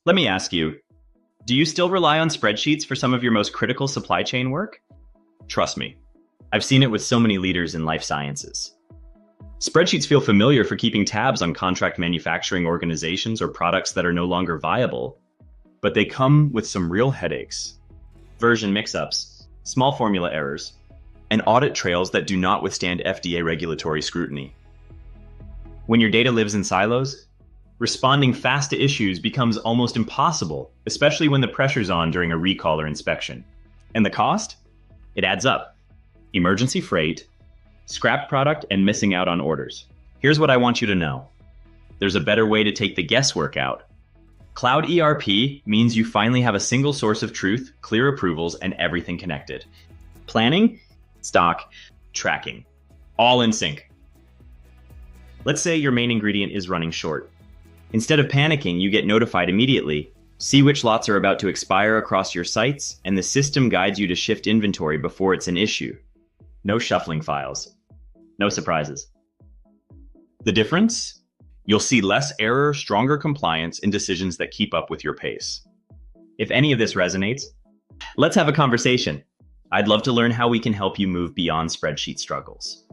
Let me ask you, do you still rely on spreadsheets for some of your most critical supply chain work? Trust me, I've seen it with so many leaders in life sciences. Spreadsheets feel familiar for keeping tabs on contract manufacturing organizations or products that are no longer viable, but they come with some real headaches. Version mix-ups, small formula errors, and audit trails that do not withstand FDA regulatory scrutiny. When your data lives in silos, responding fast to issues becomes almost impossible, especially when the pressure's on during a recall or inspection. And the cost? It adds up. Emergency freight, scrap product, and missing out on orders. Here's what I want you to know. There's a better way to take the guesswork out. Cloud ERP means you finally have a single source of truth, clear approvals, and everything connected. Planning, stock, tracking, all in sync. Let's say your main ingredient is running short. Instead of panicking, you get notified immediately. See which lots are about to expire across your sites, and the system guides you to shift inventory before it's an issue. No shuffling files. No surprises. The difference? You'll see less error, stronger compliance, and decisions that keep up with your pace. If any of this resonates, let's have a conversation. I'd love to learn how we can help you move beyond spreadsheet struggles.